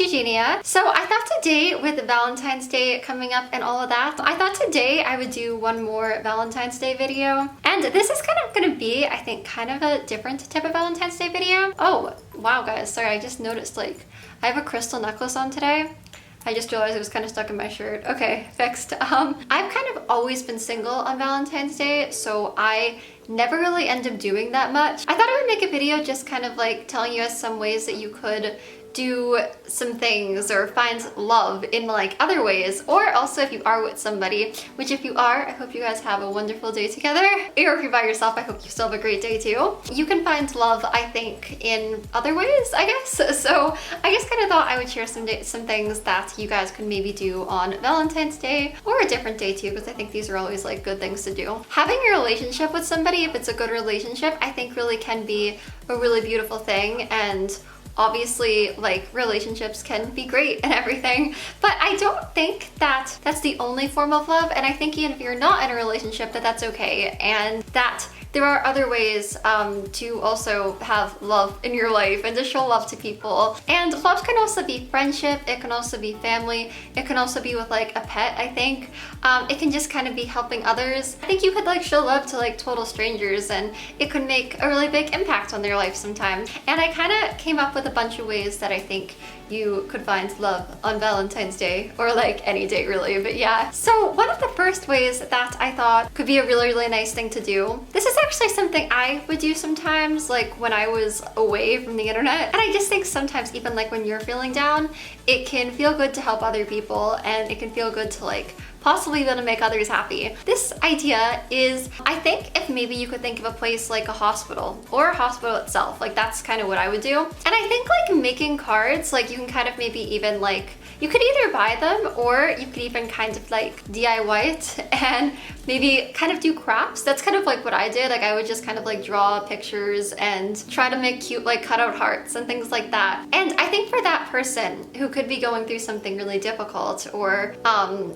it's Eugenia. So I thought today, with Valentine's Day coming up and all of that, I thought today I would do one more Valentine's Day video. And this is kind of gonna be, I think, kind of a different type of Valentine's Day video. Oh, wow guys, sorry, I just noticed like, I have a crystal necklace on today. I just realized it was kind of stuck in my shirt. Okay, fixed. I've kind of always been single on Valentine's Day, so I never really end up doing that much. I thought I would make a video just kind of like telling you some ways that you could do some things or find love in like other ways, or also if you are with somebody, which if you are, I hope you guys have a wonderful day together, or if you're by yourself, I hope you still have a great day too. You can find love, I think, in other ways, I guess. So I just kind of thought I would share some things that you guys could maybe do on Valentine's Day or a different day too, because I think these are always like good things to do. Having a relationship with somebody, if it's a good relationship, I think really can be a really beautiful thing. And obviously, like, relationships can be great and everything, but I don't think that that's the only form of love. And I think even if you're not in a relationship, that that's okay, and that there are other ways to also have love in your life and to show love to people. And love can also be friendship, it can also be family, it can also be with like a pet, I think. It can just kind of be helping others. I think you could like show love to like total strangers, and it could make a really big impact on their life sometimes. And I kind of came up with a bunch of ways that I think you could find love on Valentine's Day, or like any day really, but yeah. So one of the first ways that I thought could be a really, really nice thing to do, this is actually something I would do sometimes, like when I was away from the internet. And I just think sometimes even like when you're feeling down, it can feel good to help other people, and it can feel good to like possibly be able to make others happy. This idea is, I think if maybe you could think of a place like a hospital or a hospital itself, like that's kind of what I would do. And I think like making cards, like you can kind of maybe even like, you could either buy them or you could even kind of like DIY it and maybe kind of do crafts. That's kind of like what I did. Like I would just kind of like draw pictures and try to make cute like cutout hearts and things like that. And I think for that person who could be going through something really difficult, or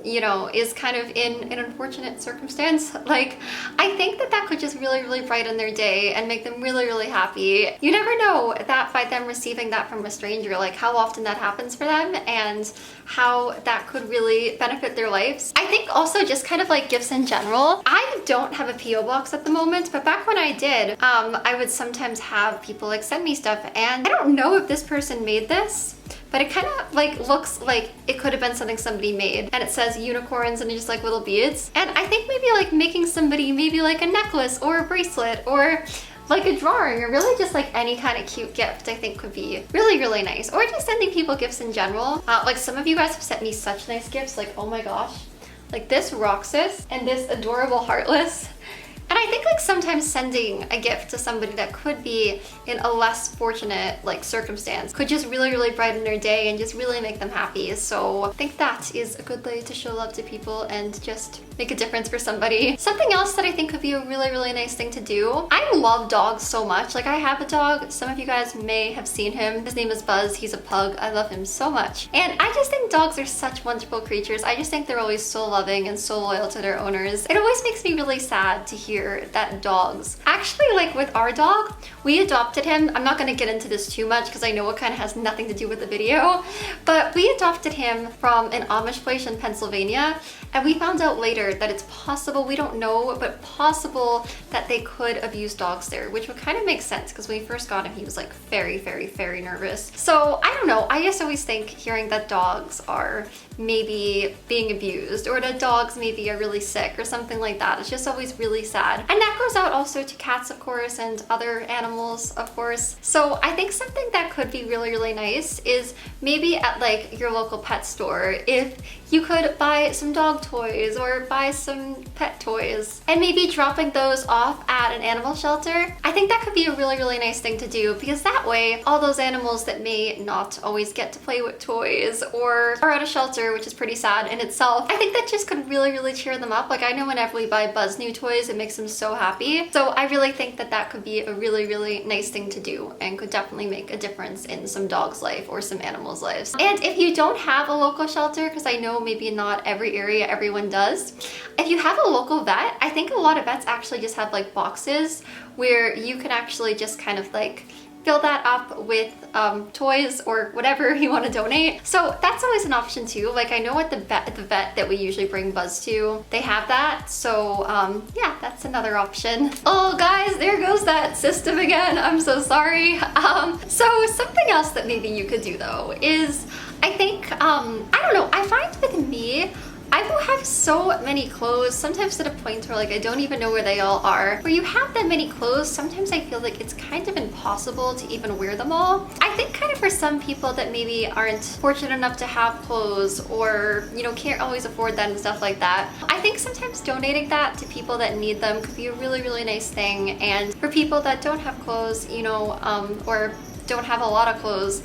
you know, is kind of in an unfortunate circumstance, like I think that that could just really, really brighten their day and make them really, really happy. You never know that by them receiving that from a stranger, like how often that happens for them and how that could really benefit their lives. I think also just kind of like gifts in general. I don't have a PO box at the moment, but back when I did, I would sometimes have people like send me stuff, and I don't know if this person made this, but it kind of like looks like it could have been something somebody made, and it says unicorns and just like little beads. And I think maybe like making somebody maybe like a necklace or a bracelet or like a drawing, or really just like any kind of cute gift, I think could be really, really nice. Or just sending people gifts in general. Like some of you guys have sent me such nice gifts, like oh my gosh, like this Roxas and this adorable Heartless. And I think like sometimes sending a gift to somebody that could be in a less fortunate like circumstance could just really, really brighten their day and just really make them happy. So I think that is a good way to show love to people and just make a difference for somebody. Something else that I think could be a really, really nice thing to do. I love dogs so much. Like I have a dog. Some of you guys may have seen him. His name is Buzz. He's a pug. I love him so much. And I just think dogs are such wonderful creatures. I just think they're always so loving and so loyal to their owners. It always makes me really sad to hear that dogs, actually like with our dog, we adopted him. I'm not gonna get into this too much because I know it kind of has nothing to do with the video, but we adopted him from an Amish place in Pennsylvania, and we found out later that it's possible, we don't know, but possible that they could abuse dogs there, which would kind of make sense because when we first got him, he was like very, very, very nervous. So I don't know, I just always think hearing that dogs are maybe being abused, or that dogs maybe are really sick or something like that, it's just always really sad. And that goes out also to cats, of course, and other animals, of course. So I think something that could be really, really nice is maybe at like your local pet store, if you could buy some dog toys or buy some pet toys and maybe dropping those off at an animal shelter. I think that could be a really, really nice thing to do, because that way all those animals that may not always get to play with toys or are at a shelter, which is pretty sad in itself, I think that just could really, really cheer them up. Like I know whenever we buy Buzz new toys, it makes them so happy. So I really think that that could be a really, really nice thing to do and could definitely make a difference in some dog's life or some animals' lives. And if you don't have a local shelter, because I know maybe not every area everyone does, if you have a local vet, I think a lot of vets actually just have like boxes where you can actually just kind of like fill that up with toys or whatever you want to donate. So that's always an option too. Like I know at the vet that we usually bring Buzz to, they have that. So yeah, that's another option. Oh guys, there goes that system again. I'm so sorry. So something else that maybe you could do though is, I think, I don't know, I find with me, I will have so many clothes, sometimes to the point where like I don't even know where they all are. Where you have that many clothes, sometimes I feel like it's kind of impossible to even wear them all. I think kind of for some people that maybe aren't fortunate enough to have clothes or, you know, can't always afford that and stuff like that, I think sometimes donating that to people that need them could be a really, really nice thing. And for people that don't have clothes, you know, or don't have a lot of clothes,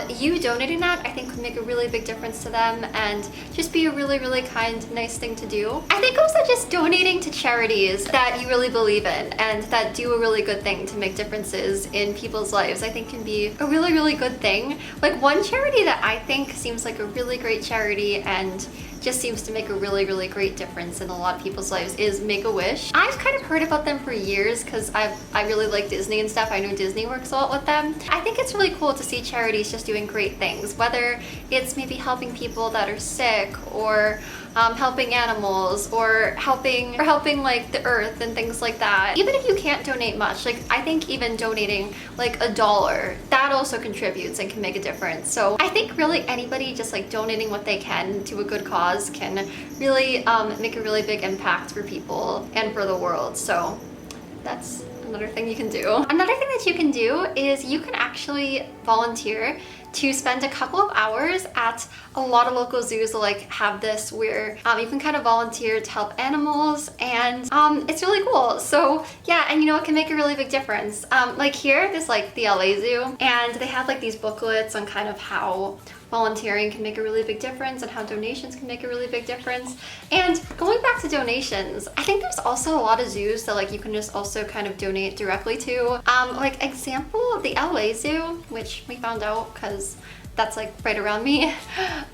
you donating that I think would make a really big difference to them and just be a really, really kind, nice thing to do. I think also just donating to charities that you really believe in and that do a really good thing to make differences in people's lives, I think can be a really, really good thing. Like one charity that I think seems like a really great charity and just seems to make a really, really great difference in a lot of people's lives is Make-A-Wish. I've kind of heard about them for years because I really like Disney and stuff. I know Disney works a lot with them. I think it's really cool to see charities just doing great things, whether it's maybe helping people that are sick or helping animals or helping like the earth and things like that. Even if you can't donate much, like I think even donating like $1, that also contributes and can make a difference. So I think really anybody just like donating what they can to a good cause can really make a really big impact for people and for the world. So that's another thing you can do. Another thing that you can do is you can actually volunteer to spend a couple of hours at a lot of local zoos that like have this where you can kind of volunteer to help animals, and it's really cool. So yeah, and you know, it can make a really big difference. Like here, there's like the LA Zoo, and they have like these booklets on kind of how volunteering can make a really big difference and how donations can make a really big difference. And going back to donations, I think there's also a lot of zoos that like you can just also kind of donate directly to. Like example, the LA Zoo, which we found out because that's like right around me.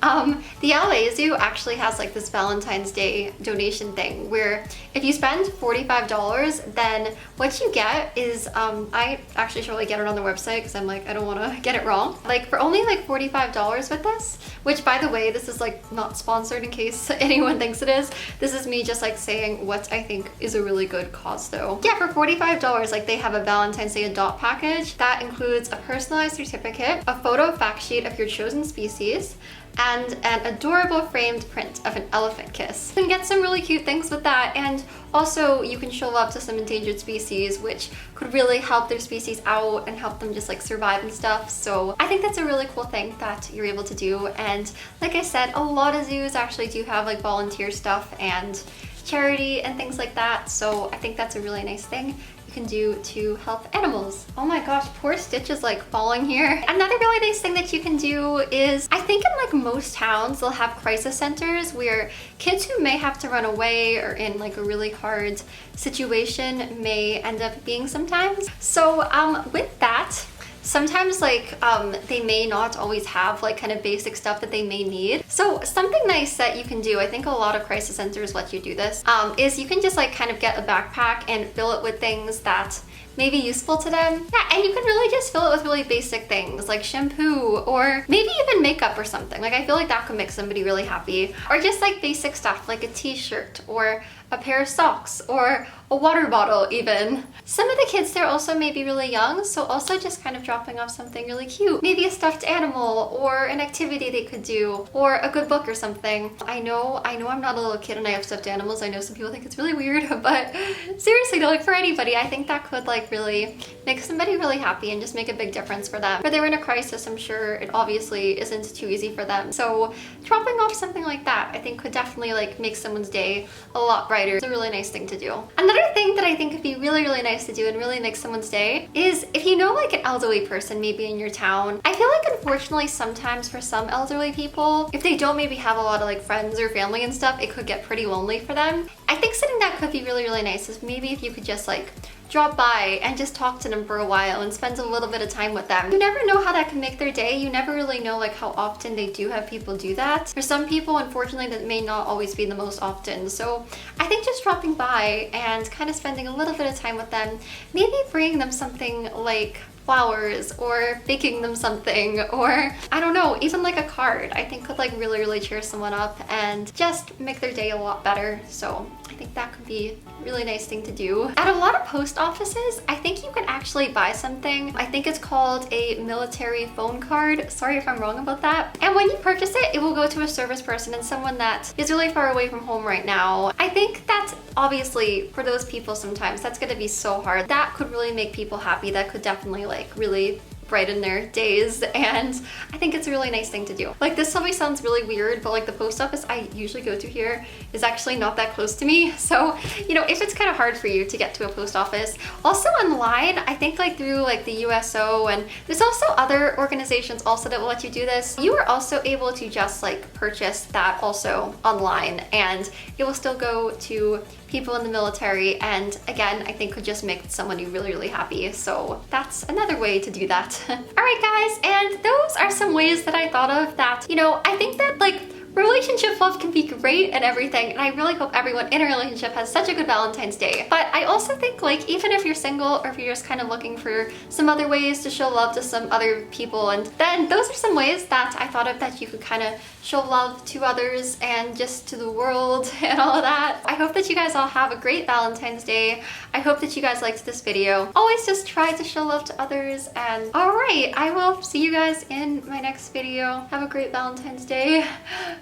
The LA Zoo actually has like this Valentine's Day donation thing where if you spend $45, then what you get is, I actually should really get it on the website because I'm like, I don't want to get it wrong. Like for only like $45 with this, which by the way, this is like not sponsored in case anyone thinks it is. This is me just like saying what I think is a really good cause though. Yeah, for $45, like they have a Valentine's Day adopt package that includes a personalized certificate, a photo fact sheet of your chosen species, and an adorable framed print of an elephant kiss. You can get some really cute things with that, and also you can show love to some endangered species, which could really help their species out and help them just like survive and stuff. So I think that's a really cool thing that you're able to do. And like I said, a lot of zoos actually do have like volunteer stuff and charity and things like that. So I think that's a really nice thing you can do to help animals. Oh my gosh, poor Stitch is like falling here. Another really nice thing that you can do is, I think in like most towns, they'll have crisis centers where kids who may have to run away or in like a really hard situation may end up being sometimes. So with that, sometimes like they may not always have like kind of basic stuff that they may need. So something nice that you can do, I think a lot of crisis centers let you do this, is you can just like kind of get a backpack and fill it with things that may be useful to them. Yeah, and you can really just fill it with really basic things like shampoo or maybe even makeup or something. Like I feel like that could make somebody really happy. Or just like basic stuff like a t-shirt or a pair of socks or a water bottle even. Some of the kids there also may be really young, so also just kind of dropping off something really cute. Maybe a stuffed animal or an activity they could do or a good book or something. I know I'm not a little kid and I have stuffed animals. I know some people think it's really weird, but seriously though, like for anybody, I think that could like really make somebody really happy and just make a big difference for them. If they're in a crisis, I'm sure it obviously isn't too easy for them. So dropping off something like that, I think could definitely like make someone's day a lot brighter. It's a really nice thing to do. Another thing that I think would be really, really nice to do and really make someone's day is if you know like an elderly person maybe in your town. I feel like unfortunately sometimes for some elderly people, if they don't maybe have a lot of like friends or family and stuff, it could get pretty lonely for them. I think something that could be really, really nice is maybe if you could just like drop by and just talk to them for a while and spend a little bit of time with them. You never know how that can make their day. You never really know like how often they do have people do that. For some people, unfortunately, that may not always be the most often. So I think just dropping by and kind of spending a little bit of time with them, maybe bringing them something like flowers or baking them something, or I don't know, even like a card, I think could like really cheer someone up and just make their day a lot better. So I think that could be a really nice thing to do. At a lot of post offices, I think you can actually buy something. I think it's called a military phone card. Sorry if I'm wrong about that. And when you purchase it, it will go to a service person and someone that is really far away from home right now. I think that's obviously for those people sometimes that's gonna be so hard. That could really make people happy. That could definitely like really brighten their days, and I think it's a really nice thing to do. Like, this probably sounds really weird, but like the post office I usually go to here is actually not that close to me. So, you know, if it's kind of hard for you to get to a post office, also online, I think like through like the USO, and there's also other organizations also that will let you do this. You are also able to just like purchase that also online, and it will still go to people in the military, and again, I think could just make someone really happy. So that's another way to do that. All right guys, and those are some ways that I thought of that, you know, I think that like relationship love can be great and everything, and I really hope everyone in a relationship has such a good Valentine's Day. But I also think like even if you're single, or if you're just kind of looking for some other ways to show love to some other people, and then those are some ways that I thought of that you could kind of show love to others and just to the world and all of that. I hope that you guys all have a great Valentine's Day. I hope that you guys liked this video. Always just try to show love to others, and all right, I will see you guys in my next video. Have a great Valentine's Day.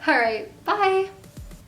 All right, bye.